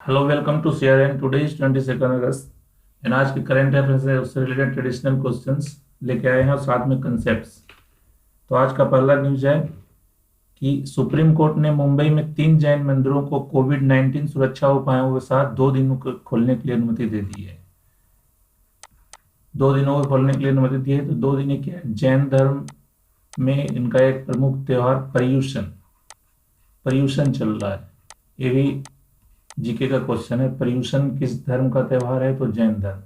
Hello welcome to share and today is 22 August and आज के current affairs है उससे रिलेटेड ट्रेडिशनल क्वेश्चंस लेके आए हैं और साथ में कंसेप्ट्स। तो आज का पहला न्यूज है कि सुप्रीम कोर्ट ने मुंबई में 3 जैन मंदिरों को कोविड-19 सुरक्षा उपायों के साथ 2 दिनों के खोलने के लिए अनुमति दे दी है। 2 दिनों के खोलने के लिए अनुमति दी है। तो 2 दिन क्या है, जैन धर्म में इनका एक प्रमुख त्योहार पर्युषण पर्युषण चल रहा है। ये भी जीके का क्वेश्चन है। पर्युषण किस धर्म का त्योहार है? तो जैन धर्म।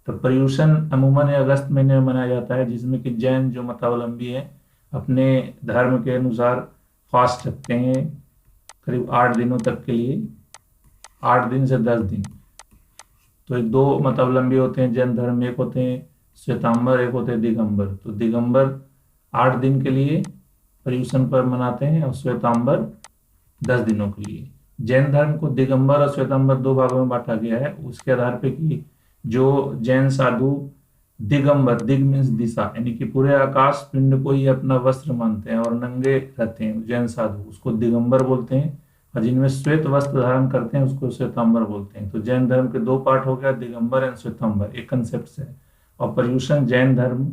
तो पर्युषण अमूमन अगस्त महीने में मनाया जाता है, जिसमें कि जैन जो मतावलंबी है अपने धर्म के अनुसार फास्ट रखते हैं करीब 8 दिनों तक के लिए, 8 दिन से 10 दिन। तो एक दो मतावलंबी होते हैं जैन धर्म में, एक होते हैं श्वेतांबर, एक होते हैं दिगंबर। तो दिगंबर 8 दिन के लिए पर्युषण पर्व मनाते हैं और श्वेतांबर 10 दिनों के लिए। जैन धर्म को दिगंबर और श्वेतांबर 2 भागों में बांटा गया है, उसके आधार पे कि जो जैन साधु दिगंबर, दिग मीन्स दिशा, यानी कि पूरे आकाश पिंड को ही अपना वस्त्र मानते हैं और नंगे रहते हैं जैन साधु, उसको दिगंबर बोलते हैं। और जिनमें श्वेत वस्त्र धारण करते हैं उसको श्वेतांबर बोलते हैं। तो जैन धर्म के 2 पार्ट हो गया, दिगंबर एंड श्वेतांबर, एक कंसेप्ट है। और पर्युषण जैन धर्म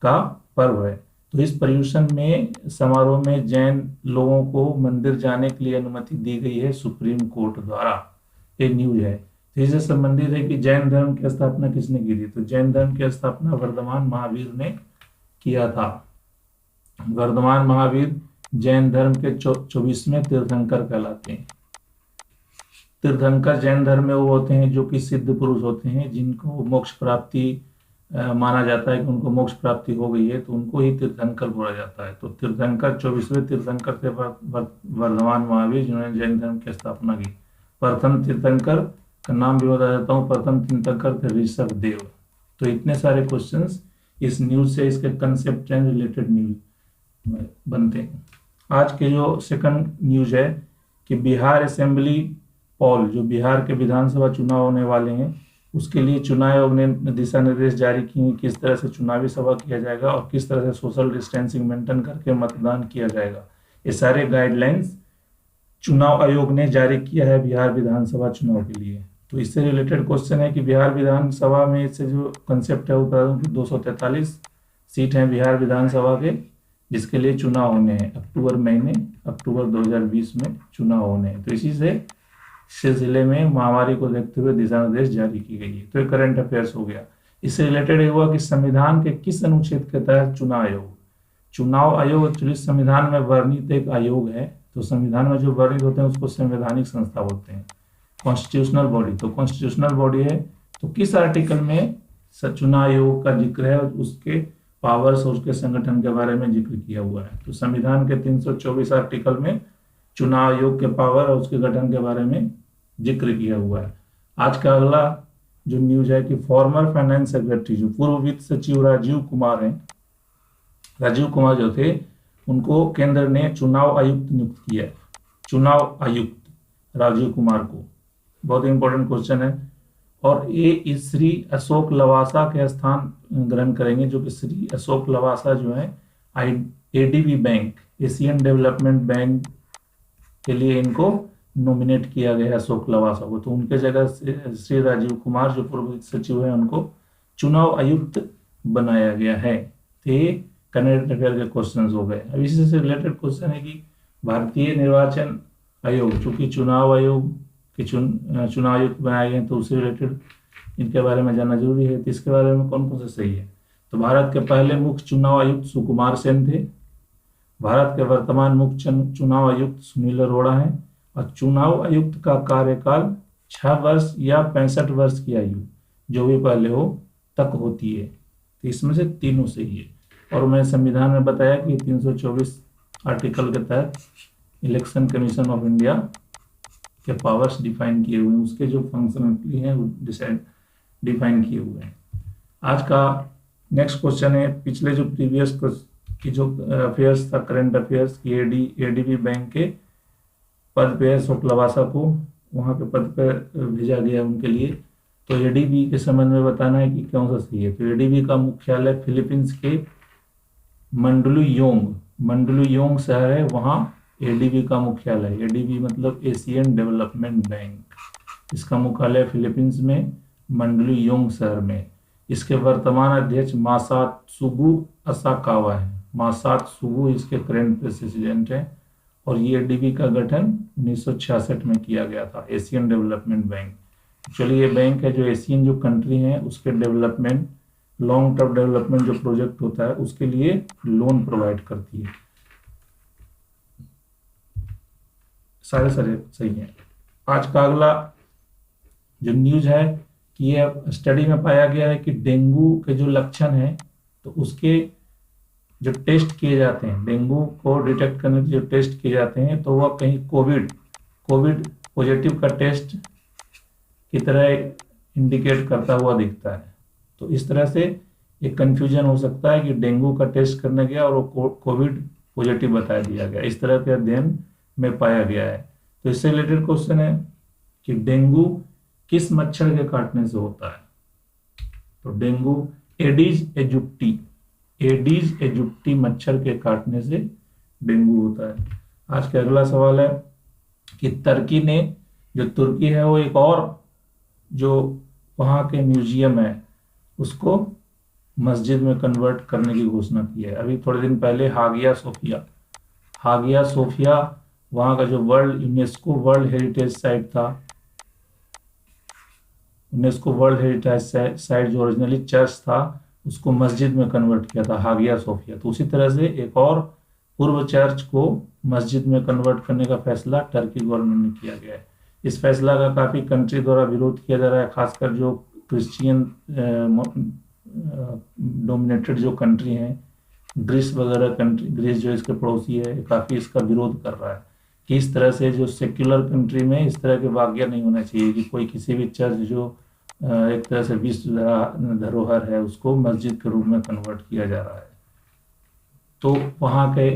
का पर्व है। तो इस पर्युषण में समारोह में जैन लोगों को मंदिर जाने के लिए अनुमति दी गई है सुप्रीम कोर्ट द्वारा। ये न्यूज है। तो इससे संबंधित है कि जैन धर्म की स्थापना किसने की थी? तो जैन धर्म की स्थापना वर्धमान महावीर ने किया था। वर्धमान महावीर जैन धर्म के 24वें तीर्थंकर कहलाते हैं। तीर्थंकर जैन धर्म में वो होते हैं जो कि सिद्ध पुरुष होते हैं, जिनको मोक्ष प्राप्ति माना जाता है कि उनको मोक्ष प्राप्ति हो गई है, तो उनको ही तीर्थंकर बोला जाता है। तो तीर्थंकर 24वें तीर्थंकर थे वर्धमान महावीर, जिन्होंने जैन धर्म की स्थापना की। प्रथम तीर्थंकर का नाम भी बता देता हूँ, प्रथम तीर्थंकर थे ऋषभ देव। तो इतने सारे क्वेश्चंस इस न्यूज से, इसके कंसेप्ट एंड रिलेटेड न्यूज बनते हैं। आज के जो सेकंड न्यूज है कि बिहार असेंबली पोल, जो बिहार के विधानसभा चुनाव होने वाले हैं, उसके लिए चुनाव आयोग ने दिशा निर्देश जारी किए हैं, किस तरह से चुनावी सभा किया जाएगा और किस तरह से सोशल डिस्टेंसिंग मेंटेन करके मतदान किया जाएगा। ये सारे गाइडलाइंस चुनाव आयोग ने जारी किया है बिहार विधानसभा चुनाव के लिए। तो इससे रिलेटेड क्वेश्चन है कि बिहार विधानसभा में इससे जो कंसेप्ट है वो बता दूं कि 243 सीट हैं बिहार विधानसभा के, जिसके लिए चुनाव होने हैं अक्टूबर 2020 में चुनाव होने हैं। तो इसी से सिलसिले में महामारी को देखते हुए दिशा निर्देश जारी की गई है। तो ये करंट अफेयर्स हो गया। इससे रिलेटेड हुआ कि संविधान के किस अनुच्छेद के तहत चुनाव आयोग एक्चुअली संविधान में वर्णित एक आयोग है। तो संविधान में जो वर्णित होते हैं उसको संवैधानिक संस्था बोलते हैं, कॉन्स्टिट्यूशनल बॉडी। तो कॉन्स्टिट्यूशनल बॉडी है, तो किस आर्टिकल में चुनाव आयोग का जिक्र है, उसके पावर्स और उसके संगठन के बारे में जिक्र किया हुआ है। तो संविधान के 324 आर्टिकल में चुनाव आयोग के पावर और उसके गठन के बारे में जिक्र किया हुआ है। आज का अगला जो न्यूज है कि फॉर्मर फाइनेंस सेक्रेटरी, जो पूर्व वित्त सचिव राजीव कुमार हैं, राजीव कुमार जो थे, उनको केंद्र ने चुनाव आयुक्त नियुक्त किया है। चुनाव आयुक्त राजीव कुमार को, बहुत इंपॉर्टेंट क्वेश्चन है। और ये श्री अशोक लवासा के स्थान ग्रहण करेंगे, जो कि श्री अशोक लवासा जो है ADB bank, Asian development bank के लिए इनको नॉमिनेट किया गया है अशोक लवासा को। तो उनके जगह श्री राजीव कुमार जो पूर्व सचिव है उनको चुनाव आयुक्त बनाया गया है। तो ये करंट अफेयर के क्वेश्चन हो गए। अब इसी से रिलेटेड क्वेश्चन है कि भारतीय निर्वाचन आयोग, चूंकि चुनाव आयोग के चुनाव आयुक्त बनाए गए हैं, तो उससे रिलेटेड इनके बारे में जानना जरूरी है। तो इसके बारे में कौन कौन से सही है? तो भारत के पहले मुख्य चुनाव आयुक्त सुकुमार सेन थे। भारत के वर्तमान मुख्य चुनाव आयुक्त सुनील अरोड़ा हैं। और चुनाव आयुक्त का कार्यकाल 6 वर्ष या 65 वर्ष की आयु, जो भी पहले हो, तक होती है। तो इसमें से तीनों सही है। और मैं संविधान में बताया कि 324 आर्टिकल के तहत इलेक्शन कमीशन ऑफ इंडिया के पावर्स डिफाइन किए हुए हैं, उसके जो फंक्शनलिटी हैं वो डिफाइन किए हुए हैं। आज का नेक्स्ट क्वेश्चन है, पिछले जो प्रीवियस की जो अफेयर्स था, करंट अफेयर्स की, एडीबी बैंक के पद पे अशोक लवासा को वहाँ पे पद पे भेजा गया उनके लिए। तो एडीबी के संबंध में बताना है कि कौन सा सही है। तो एडीबी का मुख्यालय फिलीपींस के मंडलुयोंग शहर है, वहाँ एडीबी का मुख्यालय। एडीबी मतलब एशियन डेवलपमेंट बैंक। इसका मुख्यालय फिलीपींस में मंडलीयोंग शहर में। इसके वर्तमान अध्यक्ष मासात्सुगु असाकावा है। मासात्सुगु इसके करेंट प्रेसिडेंट है। और ये एडीबी का गठन 1966 में किया गया था, एशियन डेवलपमेंट बैंक। चलिए, ये बैंक है जो एशियन जो कंट्री हैं उसके डेवलपमेंट, लॉन्ग टर्म डेवलपमेंट जो प्रोजेक्ट होता है उसके लिए लोन प्रोवाइड करती है। सारे सही है। आज का अगला जो न्यूज है कि ये स्टडी में पाया गया है कि डेंगू के जो लक्षण हैं तो उसके जो टेस्ट किए जाते हैं, डेंगू को डिटेक्ट करने के जो टेस्ट किए जाते हैं तो वह कहीं कोविड पॉजिटिव का टेस्ट की तरह इंडिकेट करता हुआ दिखता है। तो इस तरह से एक कंफ्यूजन हो सकता है कि डेंगू का टेस्ट करने गया और वो कोविड पॉजिटिव बता दिया गया। इस तरह के अध्ययन में पाया गया है। तो इससे रिलेटेड क्वेश्चन है कि डेंगू किस मच्छर के काटने से होता है। तो डेंगू एडीज एजिप्टी मच्छर के काटने से डेंगू होता है। आज का अगला सवाल है कि तुर्की है वो एक और जो वहाँ के म्यूजियम है उसको मस्जिद में कन्वर्ट करने की घोषणा की है। अभी थोड़े दिन पहले हागिया सोफिया वहाँ का जो यूनेस्को वर्ल्ड हेरिटेज साइट था, यूनेस्को वर्ल्ड हेरिटेज साइट जो ओरिजिनली चर्च था उसको मस्जिद में कन्वर्ट किया था, हागिया सोफिया। तो उसी तरह से एक और पूर्व चर्च को मस्जिद में कन्वर्ट करने का फैसला टर्की गवर्नमेंट ने किया गया है। इस फैसला का काफ़ी कंट्री द्वारा विरोध किया जा रहा है, खासकर जो क्रिश्चियन डोमिनेटेड जो कंट्री हैं, ग्रीस वगैरह कंट्री, ग्रीस जो इसके पड़ोसी है, काफ़ी इसका विरोध कर रहा है कि इस तरह से जो सेक्युलर कंट्री में इस तरह के वाक़या नहीं होना चाहिए कि कोई किसी भी चर्च जो एक तरह से विश्व धरोहर है उसको मस्जिद के रूप में कन्वर्ट किया जा रहा है। तो वहाँ के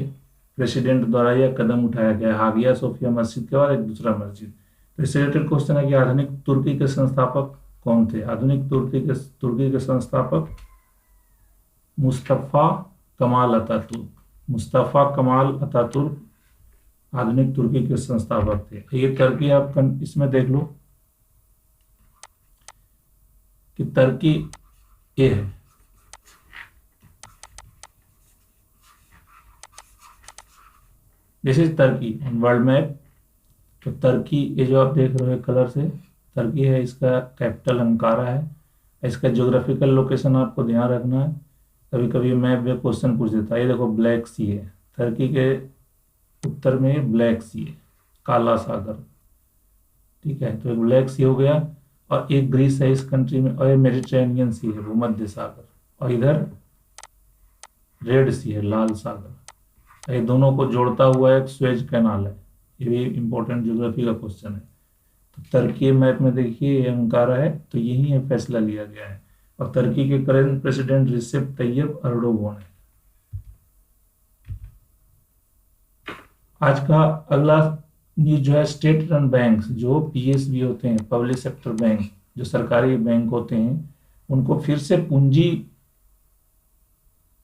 प्रेसिडेंट द्वारा यह कदम उठाया गया। हागिया सोफिया मस्जिद के बाद एक दूसरा मस्जिद। तो इससे रिलेटेड क्वेश्चन है कि आधुनिक तुर्की के संस्थापक कौन थे। आधुनिक तुर्की के संस्थापक मुस्तफ़ा कमाल अतातुर्क आधुनिक तुर्की के संस्थापक थे। ये टर्की आप इसमें देख लो कि टर्की ये है, this is Turkey on world map. तो टर्की ये जो आप देख रहे हो कलर से, टर्की है, इसका कैपिटल अंकारा है। इसका ज्योग्राफिकल लोकेशन आपको ध्यान रखना है, कभी कभी मैप में क्वेश्चन पूछ देता है। ये देखो ब्लैक सी है, टर्की के उत्तर में ब्लैक सी है, काला सागर, ठीक है। तो एक ब्लैक सी हो गया और एक ग्रीस है इस कंट्री में, और ये मेडिटेरेनियन सी है, भूमध्य सागर, और इधर रेड सी है, लाल सागर। ये दोनों को जोड़ता हुआ एक स्वेज कैनाल है। ये भी इंपॉर्टेंट ज्योग्राफी का क्वेश्चन है। तो टर्की मैप में देखिए ये अंकारा है, तो यही है फैसला लिया गया है। और टर्की के करंट प्रेसिडेंट रिसेप तैयब एर्दोगान है। आज का अगला न्यूज जो है स्टेट रन बैंक्स, जो पीएसबी होते हैं, पब्लिक सेक्टर बैंक, जो सरकारी बैंक होते हैं, उनको फिर से पूंजी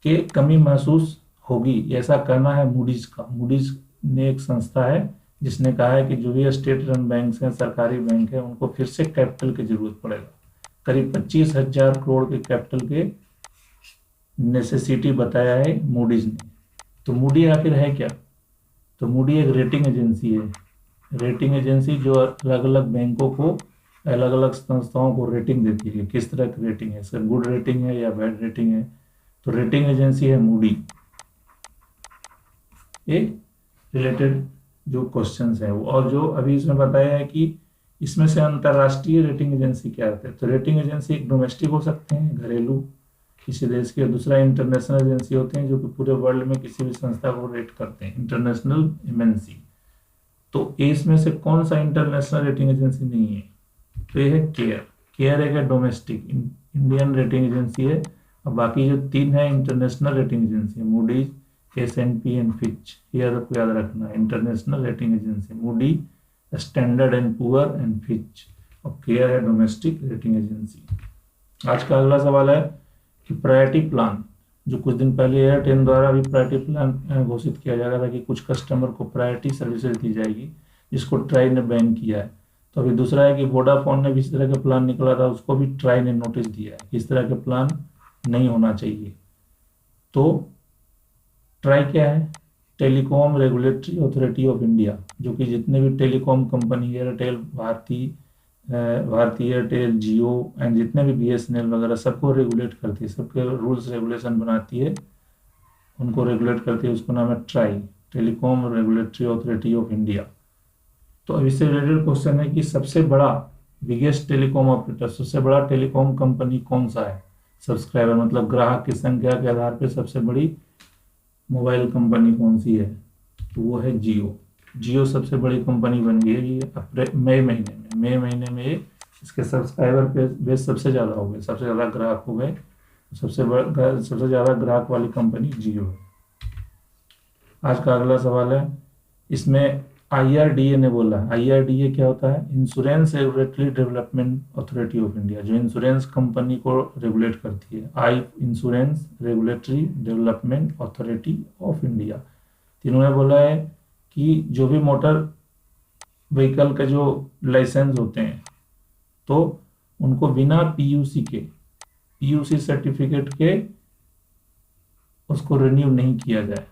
के कमी महसूस होगी, ऐसा कहना है मूडीज का। मूडीज ने एक संस्था है जिसने कहा है कि जो भी स्टेट रन बैंक हैं, सरकारी बैंक है, उनको फिर से कैपिटल की जरूरत पड़ेगा। करीब 25,000 करोड़ के कैपिटल के नेसेसिटी बताया है मूडीज ने। तो मूडी आखिर है क्या? तो मूडी एक रेटिंग एजेंसी है, रेटिंग एजेंसी जो अलग अलग बैंकों को, अलग अलग संस्थाओं को रेटिंग देती है। किस तरह की रेटिंग है, सर गुड रेटिंग है या बैड रेटिंग है? तो रेटिंग एजेंसी है मूडी। ये रिलेटेड जो क्वेश्चंस हैं वो, और जो अभी इसमें बताया है कि इसमें से अंतरराष्ट्रीय रेटिंग एजेंसी क्या होते हैं। तो रेटिंग एजेंसी एक डोमेस्टिक हो सकते हैं, घरेलू किसी देश के, दूसरा इंटरनेशनल एजेंसी होते हैं जो कि पूरे वर्ल्ड में किसी भी संस्था को रेट करते हैं, इंटरनेशनल एमएनसी। तो इसमें से कौन सा इंटरनेशनल रेटिंग एजेंसी नहीं है? तो ये है केयर एक डोमेस्टिक इंडियन रेटिंग एजेंसी है, और बाकी जो तीन है international rating agency, Moody's, S&P and Fitch. ये आपको याद रखना है, international rating agency Moody, standard and poor and Fitch, और केयर है डोमेस्टिक रेटिंग एजेंसी। आज का अगला सवाल है कि प्रायोरिटी प्लान, जो कुछ दिन पहले एयरटेल द्वारा भी प्रायोरिटी प्लान घोषित किया जा रहा था कि कुछ कस्टमर को प्रायोरिटी सर्विसेज दी जाएगी, जिसको ट्राई ने बैन किया है। तो अभी दूसरा है कि वोडाफोन ने भी इस तरह का प्लान निकला था, उसको भी ट्राई ने नोटिस दिया है कि इस तरह के प्लान नहीं होना चाहिए। तो ट्राई क्या है, telecom regulatory authority of India, जो कि जितने भी telecom company, Airtel, Bharti Airtel, Jio and जितने भी BSNL वगैरह सबको रेगुलेट करती है, सबके रूल्स रेगुलेशन बनाती है, उनको रेगुलेट करती है, उसको नाम है try, telecom regulatory authority of India. तो अब इससे रिलेटेड क्वेश्चन है कि सबसे बड़ा बिगेस्ट टेलीकॉम ऑपरेटर, सबसे बड़ा टेलीकॉम कंपनी कौन सा है, सब्सक्राइबर मतलब ग्राहक की संख्या के आधार पर सबसे बड़ी मोबाइल कंपनी कौन सी है, तो वो है जियो। जियो सबसे बड़ी कंपनी बन गई है ये मई महीने में ये इसके सब्सक्राइबर पे बेस सबसे ज़्यादा हो गए, सबसे ज़्यादा ग्राहक हो गए, सबसे ज़्यादा ग्राहक वाली कंपनी जियो है। आज का अगला सवाल है, इसमें IRDA ने बोला, IRDA क्या होता है, insurance regulatory development authority of India, जो इंश्योरेंस कंपनी को रेगुलेट करती है, insurance regulatory development authority of India. इन्होंने बोला है कि जो भी मोटर व्हीकल के जो लाइसेंस होते हैं तो उनको बिना PUC सर्टिफिकेट के उसको रिन्यू नहीं किया जाए,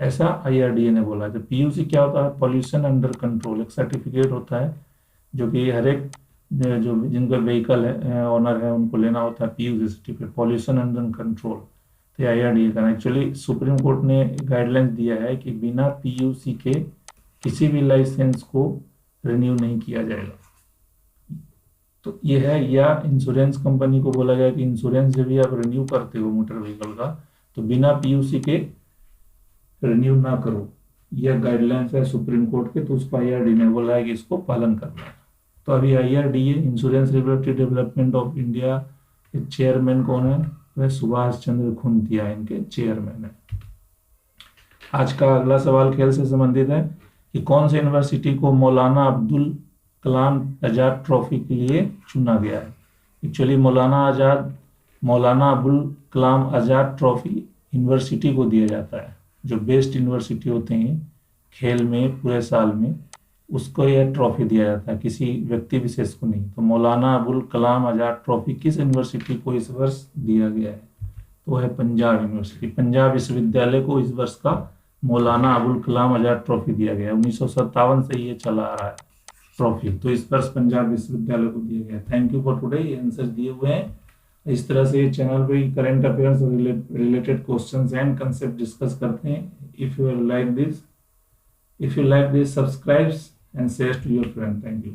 ऐसा IRDA ने बोला। तो PUC क्या होता है, पॉल्यूशन अंडर कंट्रोल, एक सर्टिफिकेट होता है जो कि हर एक जो जिनका व्हीकल है ऑनर है उनको लेना होता है PUC certificate, pollution under control. तो IRDA का एक्चुअली सुप्रीम कोर्ट ने गाइडलाइंस दिया है कि बिना PUC के किसी भी लाइसेंस को रिन्यू नहीं किया जाएगा। तो ये है, या इंश्योरेंस कंपनी को बोला गया कि इंश्योरेंस जब भी आप रिन्यू करते हो मोटर व्हीकल का तो बिना PUC के रिन्यू ना करो, यह गाइडलाइंस है सुप्रीम कोर्ट के, तो उसको IRDA ने बोला है कि इसको पालन करना है। तो अभी IRDA insurance regulatory development of India के चेयरमैन कौन है, वह सुभाष चंद्र खुंतिया इनके चेयरमैन है। आज का अगला सवाल खेल से संबंधित है कि कौन सी यूनिवर्सिटी को मौलाना अब्दुल कलाम आजाद ट्रॉफी के लिए चुना गया है। Actually Maulana Abul Kalam Azad trophy university को दिया जाता है, जो बेस्ट यूनिवर्सिटी होते हैं खेल में पूरे साल में, उसको यह ट्रॉफी दिया जाता है, किसी व्यक्ति विशेष को नहीं। तो मौलाना अबुल कलाम आजाद ट्रॉफी किस यूनिवर्सिटी को इस वर्ष दिया गया है, तो है पंजाब यूनिवर्सिटी, पंजाब विश्वविद्यालय को इस वर्ष का मौलाना अबुल कलाम आजाद ट्रॉफी दिया गया है। 1957 से ये चला आ रहा है ट्रॉफी, तो इस वर्ष पंजाब विश्वविद्यालय को दिया गया। थैंक यू फॉर टुडे, ये आंसर दिए हुए हैं। इस तरह से चैनल पे करंट अफेयर्स और related questions and concept discuss करते हैं। If you like this subscribe and share to your friend. Thank you.